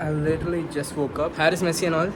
I literally just woke up. Hair is messy and all.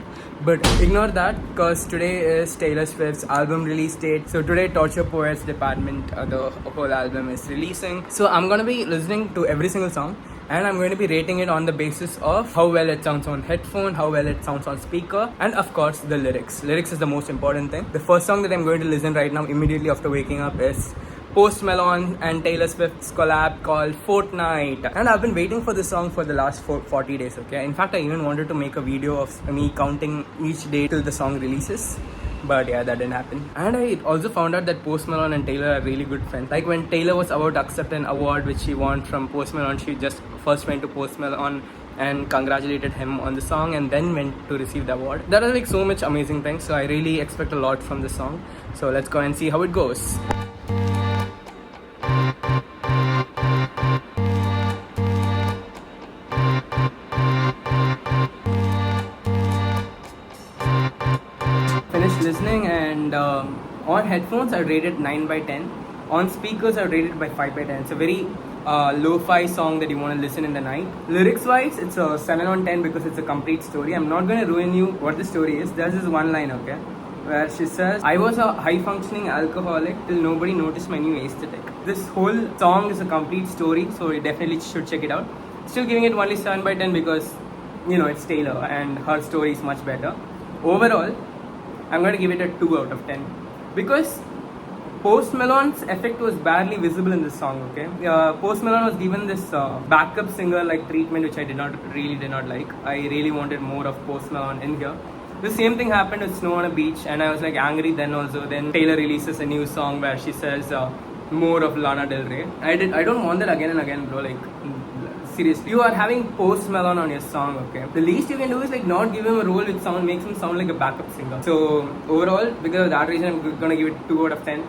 But ignore that because today is Taylor Swift's album release date. So today Torture Poets Department, the whole album is releasing. So I'm gonna be listening to every single song. And I'm going to be rating it on the basis of how well it sounds on headphone, how well it sounds on speaker, and of course the lyrics. Lyrics is the most important thing. The first song that I'm going to listen right now immediately after waking up is Post Malone and Taylor Swift's collab called Fortnight. And I've been waiting for this song for the last 40 days, okay? In fact, I even wanted to make a video of me counting each day till the song releases. But yeah, that didn't happen. And I also found out that Post Malone and Taylor are really good friends. Like when Taylor was about to accept an award which she won from Post Malone, she just first went to Post Malone and congratulated him on the song and then went to receive the award. That was like so much amazing things. So I really expect a lot from the song. So let's go and see how it goes. Finished listening, and on headphones I rated 9 by 10. On speakers I rated by 5 by 10. It's a very lo-fi song that you want to listen in the night. Lyrics wise, it's a 7 on 10 because it's a complete story. I'm not going to ruin you what the story is. There's this one line, okay, where she says, I was a high-functioning alcoholic till nobody noticed my new aesthetic. This whole song is a complete story, so you definitely should check it out. Still giving it only 7 by 10 because, you know, it's Taylor and her story is much better. Overall, I'm going to give it a 2 out of 10 because Post Malone's effect was barely visible in this song, okay? Post Malone was given this backup singer like treatment which I did not like. I really wanted more of Post Malone in here. The same thing happened with Snow on a Beach and I was like angry then also. Then Taylor releases a new song where she says more of Lana Del Rey. I don't want that again and again, bro. Like, seriously, you are having Post Malone on your song, okay? The least you can do is like not give him a role which makes him sound like a backup singer. So overall, because of that reason, I'm gonna give it 2 out of 10.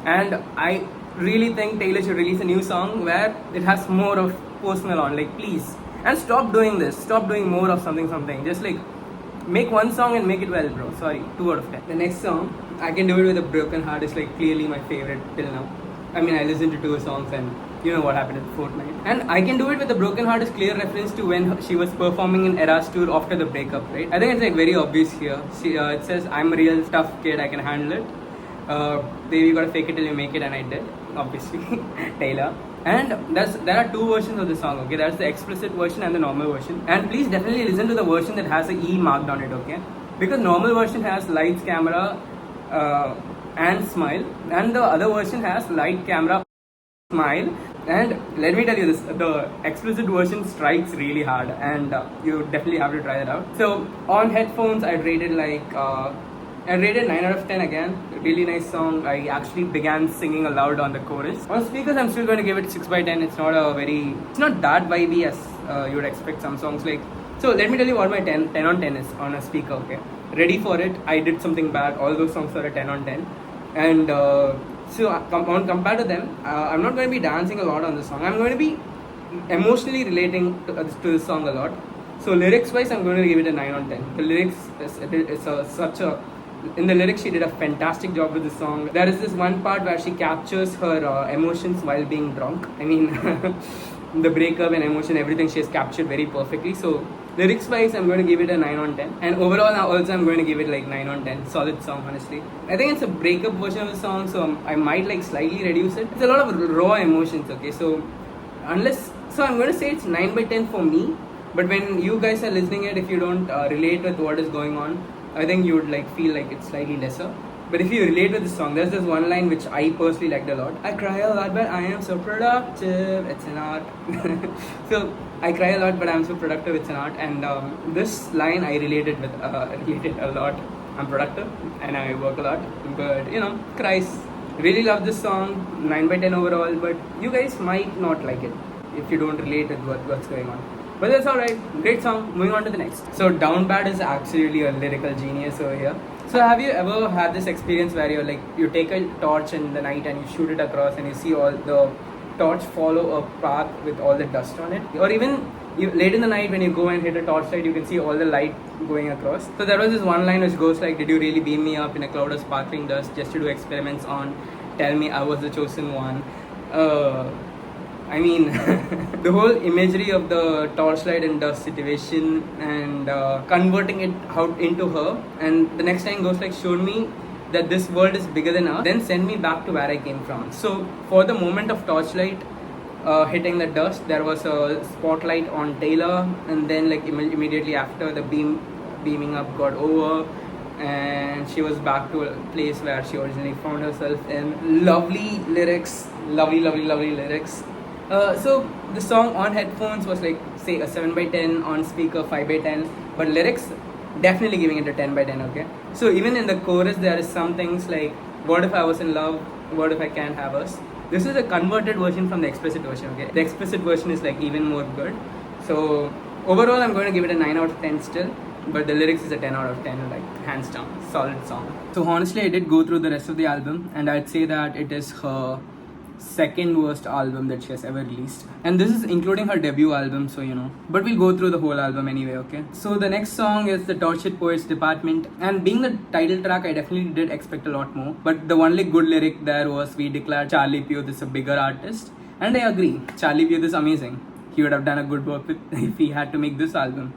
And I really think Taylor should release a new song where it has more of Post Malone, like please. And stop doing this. Stop doing more of something. Just like make one song and make it well, bro. Sorry, 2 out of 10. The next song, I Can Do It With a Broken Heart, is like clearly my favorite till now. I mean, I listened to 2 songs and you know what happened at Fortnight. And I Can Do It With a Broken Heart is clear reference to when she was performing in Eras Tour after the breakup, right? I think it's like very obvious here. It says, I'm a real tough kid, I can handle it. Baby, you gotta fake it till you make it, and I did, obviously. Taylor. And there are 2 versions of the song, okay? That's the explicit version and the normal version. And please definitely listen to the version that has a E marked on it, okay? Because normal version has lights, camera, and smile, and the other version has light, camera, smile. And let me tell you this, the explicit version strikes really hard, and you definitely have to try that out. So on headphones I rated 9 out of 10 again. Really nice song. I actually began singing aloud on the chorus. On speakers I'm still going to give it 6 by 10. It's not that vibey as you would expect some songs like. So let me tell you what my 10 on 10 is on a speaker, okay? Ready for it, I Did Something Bad, all those songs are a 10 on 10. And so compared to them, I'm not going to be dancing a lot on this song. I'm going to be emotionally relating to this song a lot. So lyrics wise, I'm going to give it a 9 on 10. The lyrics in the lyrics she did a fantastic job with the song. There is this one part where she captures her emotions while being drunk. I mean, the breakup and emotion, everything she has captured very perfectly. So lyrics wise, I'm going to give it a 9 on 10. And overall also I'm going to give it like 9 on 10. Solid song, honestly. I think it's a breakup version of the song, so I might like slightly reduce it. It's a lot of raw emotions, okay? So I'm going to say it's 9 by 10 for me. But when you guys are listening it, if you don't relate with what is going on, I think you would like feel like it's slightly lesser. But if you relate with the song, there's this one line which I personally liked a lot. I cry a lot, but I am so productive. It's an art. So I cry a lot, but I'm so productive. It's an art. And this line I related a lot. I'm productive and I work a lot, but you know, cries. Really love this song. 9 by 10 overall. But you guys might not like it if you don't relate with what's going on. But that's alright. Great song. Moving on to the next. So Down Bad is absolutely a lyrical genius over here. So have you ever had this experience where you take a torch in the night and you shoot it across and you see all the torch follow a path with all the dust on it? Or even late in the night when you go and hit a torchlight, you can see all the light going across. So there was this one line which goes like, did you really beam me up in a cloud of sparkling dust just to do experiments on? Tell me I was the chosen one. I mean, the whole imagery of the torchlight and dust situation and converting it out into her, and the next line goes like, showed me that this world is bigger than us, then send me back to where I came from. So for the moment of torchlight hitting the dust, there was a spotlight on Taylor, and then like immediately after, the beaming up got over, and she was back to a place where she originally found herself in. Lovely lyrics, lovely lyrics. So the song on headphones was like, say, a 7 by 10, on speaker 5 by 10, but lyrics definitely giving it a 10 by 10. Okay, so even in the chorus there is some things like, what if I was in love, what if I can't have us. This is a converted version from the explicit version. Okay, the explicit version is like even more good. So overall I'm going to give it a 9 out of 10 still, but the lyrics is a 10 out of 10, like hands down, solid song. So honestly, I did go through the rest of the album, and I'd say that it is her second worst album that she has ever released, and this is including her debut album, so you know, but we'll go through the whole album anyway. Okay, so the next song is the Tortured Poets Department, and being the title track, I definitely did expect a lot more, but the only good lyric there was, we declare Charlie Puth is a bigger artist, and I agree, Charlie Puth is amazing. He would have done a good work with if he had to make this album.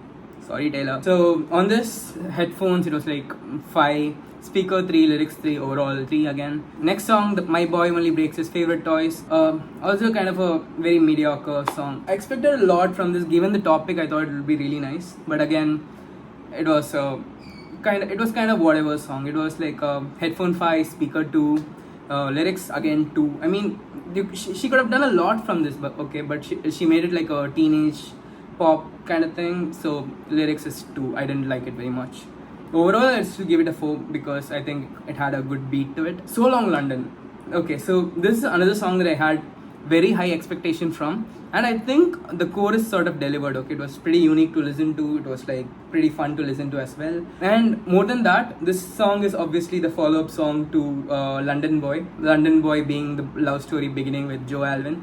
Sorry, Taylor. So on this headphones, it was like 5, speaker 3, lyrics 3, overall 3 again. Next song, My Boy Only Breaks His Favorite Toys. Also kind of a very mediocre song. I expected a lot from this. Given the topic, I thought it would be really nice, but again, it was kind of whatever song. It was like headphone 5, speaker 2, lyrics again 2. I mean, she could have done a lot from this, but okay, but she made it like a teenage pop kind of thing, so lyrics is 2. I didn't like it very much. Overall, I still give it a 4 because I think it had a good beat to it. So Long London. Okay, so this is another song that I had very high expectation from, and I think the chorus sort of delivered. Okay, it was pretty unique to listen to. It was like pretty fun to listen to as well. And more than that, this song is obviously the follow-up song to London Boy. London Boy being the love story beginning with Joe Alwyn.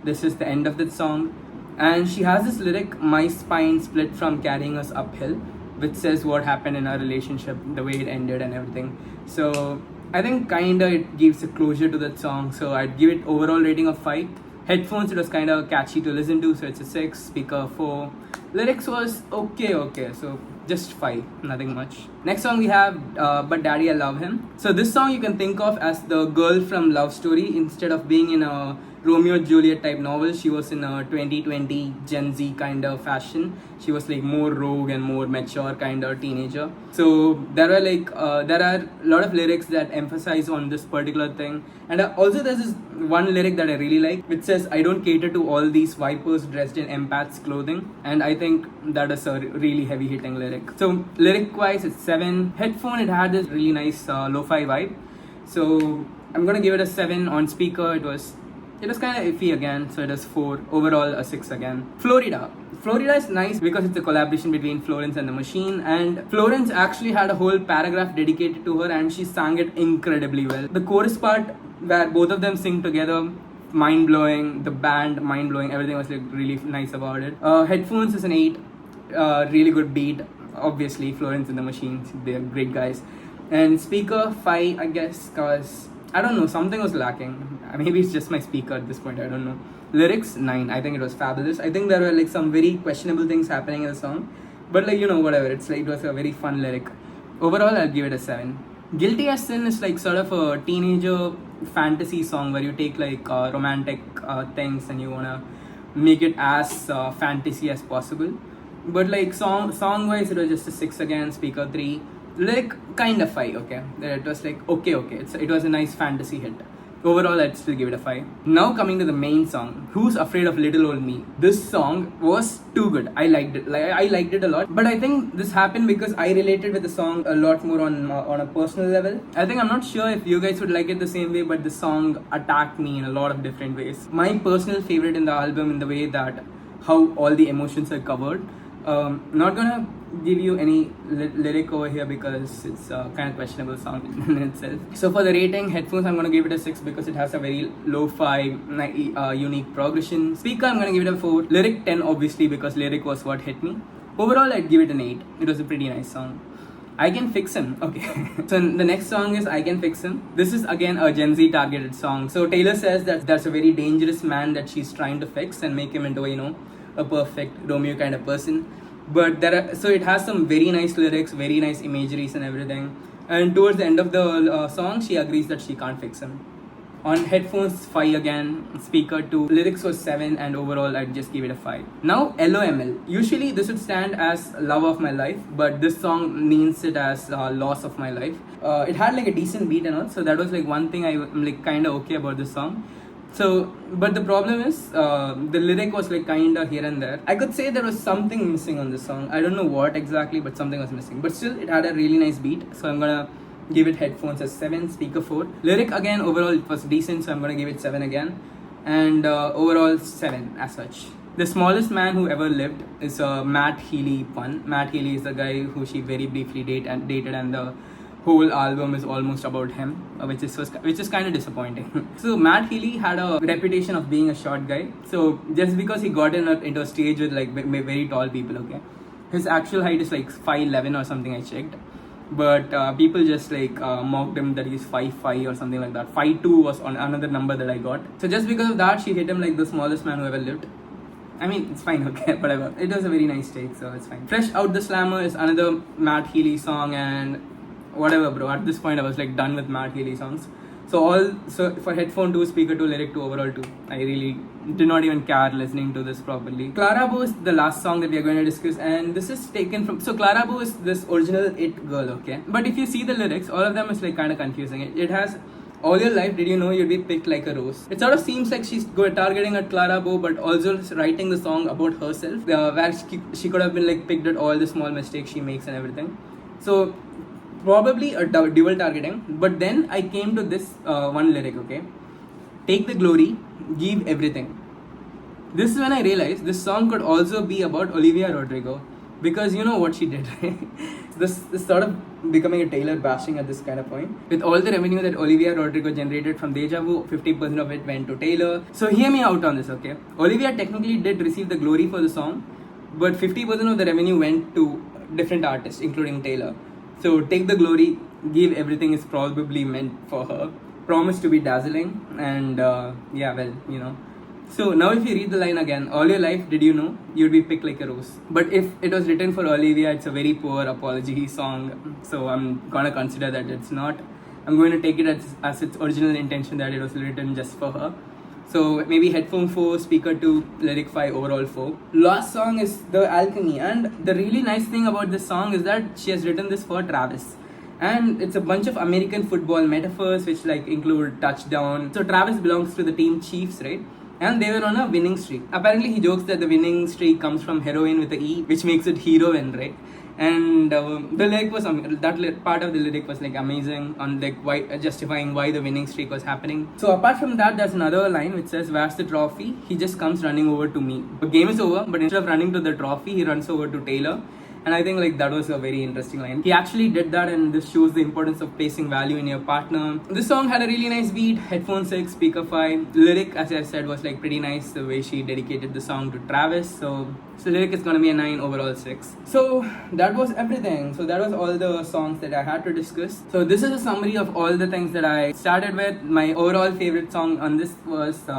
This is the end of that song. And she has this lyric, my spine split from carrying us uphill, which says what happened in our relationship, the way it ended and everything. So I think kinda it gives a closure to that song. So I'd give it overall rating of 5. Headphones, it was kinda catchy to listen to, so it's a 6. Speaker 4. Lyrics was okay. So just 5, nothing much. Next song we have But Daddy I Love Him. So this song you can think of as the girl from Love Story. Instead of being in a Romeo and Juliet type novel, she was in a 2020 Gen Z kind of fashion. She was like more rogue and more mature kind of teenager. So there are a lot of lyrics that emphasize on this particular thing. And also there's this one lyric that I really like, which says, I don't cater to all these vipers dressed in empaths clothing. And I think that is a really heavy hitting lyric. So lyric wise, it's 7. Headphone, it had this really nice lo-fi vibe. So I'm gonna give it a 7. On speaker, it was kind of iffy again, so it is 4. Overall, a 6 again. Florida is nice because it's a collaboration between Florence and the Machine, and Florence actually had a whole paragraph dedicated to her, and she sang it incredibly well. The chorus part where both of them sing together, mind-blowing. The band, mind-blowing. Everything was like really nice about it. Headphones is an 8. Really good beat. Obviously, Florence and the Machine, they're great guys. And speaker 5, I guess, cause I don't know, something was lacking. Maybe it's just my speaker at this point, I don't know. Lyrics 9. I think it was fabulous. I think there were like some very questionable things happening in the song, but like, you know, whatever. It's like, it was a very fun lyric. Overall, I'll give it a 7. Guilty as Sin is like sort of a teenager fantasy song where you take like romantic things and you wanna make it as fantasy as possible. But like song wise, it was just a 6 again. Speaker 3. Lyric kind of 5. Okay, it was like okay. It was a nice fantasy hit. Overall, I'd still give it a 5. Now coming to the main song, Who's Afraid of Little Old Me? This song was too good. I liked it. I liked it a lot. But I think this happened because I related with the song a lot more on a personal level. I think I'm not sure if you guys would like it the same way, but the song attacked me in a lot of different ways. My personal favorite in the album, in the way that how all the emotions are covered. Not gonna give you any lyric over here because it's a kind of questionable song in itself. So for the rating, headphones, I'm gonna give it a 6 because it has a very lo-fi, unique progression. Speaker, I'm gonna give it a 4. Lyric 10, obviously, because lyric was what hit me. Overall, I'd give it an 8. It was a pretty nice song. I Can Fix Him. Okay. So the next song is I Can Fix Him. This is again a Gen Z targeted song. So Taylor says that that's a very dangerous man that she's trying to fix and make him into, a perfect Romeo kind of person. But so it has some very nice lyrics, very nice imageries and everything. And towards the end of the song, she agrees that she can't fix him. On headphones, 5 again. Speaker 2. Lyrics was 7, and overall I'd just give it a 5. Now LOML. Usually this would stand as love of my life, but this song means it as loss of my life. It had like a decent beat and all, so that was like one thing I'm like kind of okay about this song. So, but the problem is, the lyric was like kinda here and there. I could say there was something missing on this song. I don't know what exactly, but something was missing. But still, it had a really nice beat, so I'm gonna give it headphones as 7, speaker 4. Lyric again, overall it was decent, so I'm gonna give it 7 again. And overall 7 as such. The smallest man who ever lived is Matt Healy pun. Matt Healy is the guy who she very briefly dated, and the whole album is almost about him, which is kind of disappointing. So Matt Healy had a reputation of being a short guy. So just because he got into a stage with like very tall people, okay, his actual height is like 5'11" or something, I checked. But people just like mocked him that he's 5'5" or something like that. 5'2" was on another number that I got. So just because of that, she hit him like the smallest man who ever lived. I mean, it's fine, okay, whatever. It was a very nice take, so it's fine. Fresh Out the Slammer is another Matt Healy song, and whatever, bro. At this point, I was like done with Matt Healy songs. So for headphone 2, speaker 2, lyric 2, overall 2. I really did not even care listening to this properly. Clara Bow is the last song that we are going to discuss, and this is taken from... So Clara Bow is this original It girl, okay? But if you see the lyrics, all of them is like kind of confusing. It has... All your life, did you know you'd be picked like a rose? It sort of seems like she's targeting at Clara Bow, but also writing the song about herself, where she could have been like picked at all the small mistakes she makes and everything. So probably a dual targeting. But then I came to this one lyric, okay? Take the glory, give everything. This is when I realized this song could also be about Olivia Rodrigo, because you know what she did, right? This is sort of becoming a Taylor bashing at this kind of point. With all the revenue that Olivia Rodrigo generated from Deja Vu, 50% of it went to Taylor. So hear me out on this, okay? Olivia technically did receive the glory for the song, but 50% of the revenue went to different artists, including Taylor. So take the glory, give everything is probably meant for her. Promise to be dazzling, and yeah, well, you know. So now if you read the line again, all your life, did you know you'd be picked like a rose? But if it was written for Olivia, it's a very poor apology song. So I'm gonna consider that it's not. I'm going to take it as its original intention, that it was written just for her. So maybe headphone 4, speaker 2, lyric 5, overall 4. Last song is The Alchemy, and the really nice thing about this song is that she has written this for Travis. And it's a bunch of American football metaphors which like include touchdown. So Travis belongs to the team Chiefs, right? And they were on a winning streak. Apparently he jokes that the winning streak comes from heroin with a E, which makes it heroine, right? And the lyric was part of the lyric was like amazing on like justifying why the winning streak was happening. So apart from that, there's another line which says, "Where's the trophy? He just comes running over to me." The game is over, but instead of running to the trophy, he runs over to Taylor. And I think like that was a very interesting line. He actually did that, and this shows the importance of placing value in your partner. This song had a really nice beat. Headphone 6, speaker 5. Lyric, as I said, was like pretty nice, the way she dedicated the song to Travis. So lyric is gonna be a 9, overall 6. So that was everything. So that was all the songs that I had to discuss. So this is a summary of all the things that I started with. My overall favorite song on this was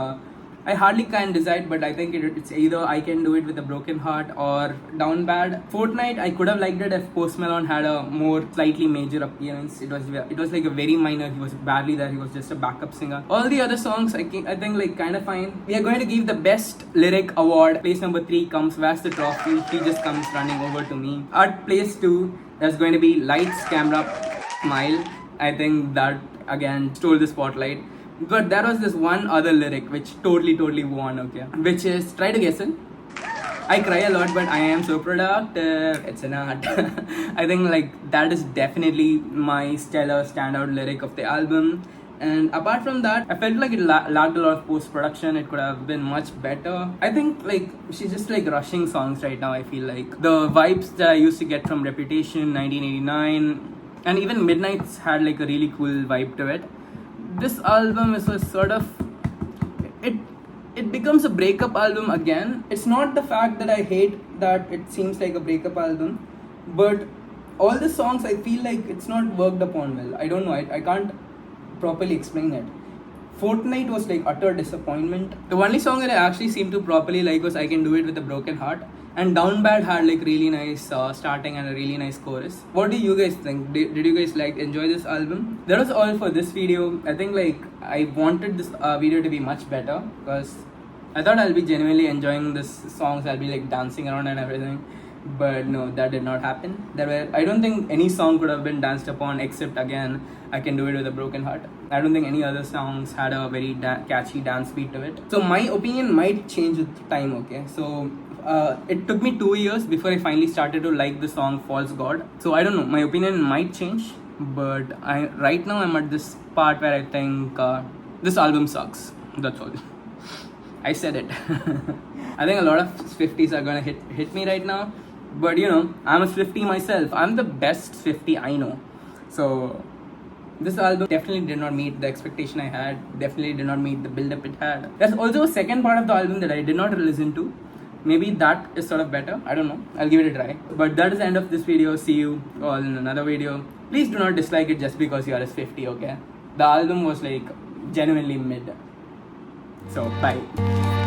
I hardly can decide, but I think it's either I Can Do It with a Broken Heart or Down Bad. Fortnight, I could have liked it if Post Malone had a more slightly major appearance. It was like a very minor. He was barely there. He was just a backup singer. All the other songs, I think like kind of fine. We are going to give the best lyric award. Place number 3 comes Where's the Trophy? He just comes running over to me. At place 2, there's going to be Lights, Camera, Smile. I think that again stole the spotlight. But there was this one other lyric which totally won, okay? Which is, try to guess it. I cry a lot, but I am so productive. It's an art. I think like that is definitely my stellar standout lyric of the album. And apart from that, I felt like it lacked a lot of post-production. It could have been much better. I think like she's just like rushing songs right now, I feel like. The vibes that I used to get from Reputation, 1989, and even Midnight's had like a really cool vibe to it. This album is a sort of, it becomes a breakup album again. It's not the fact that I hate that it seems like a breakup album, but all the songs I feel like it's not worked upon well. I don't know. I can't properly explain it. Fortnight was like utter disappointment. The only song that I actually seemed to properly like was I Can Do It With a Broken Heart. And Down Bad had like really nice starting and a really nice chorus. What do you guys think? Did you guys like enjoy this album? That was all for this video. I think like I wanted this video to be much better because I thought I'll be genuinely enjoying this songs. I'll be like dancing around and everything. But no, that did not happen. I don't think any song could have been danced upon except again I Can Do It With a Broken Heart. I don't think any other songs had a very catchy dance beat to it. So my opinion might change with time, okay? So it took me 2 years before I finally started to like the song False God. So I don't know, my opinion might change, but right now I'm at this part where I think this album sucks. That's all. I said it. I think a lot of Swifties are gonna hit me right now, but you know, I'm a Swiftie myself. I'm the best Swiftie I know. So this album definitely did not meet the expectation I had, definitely did not meet the build-up it had. There's also a second part of the album that I did not listen to. Maybe that is sort of better. I don't know. I'll give it a try. But that is the end of this video. See you all in another video. Please do not dislike it just because you are a Swiftie, okay? The album was like genuinely mid. So, bye.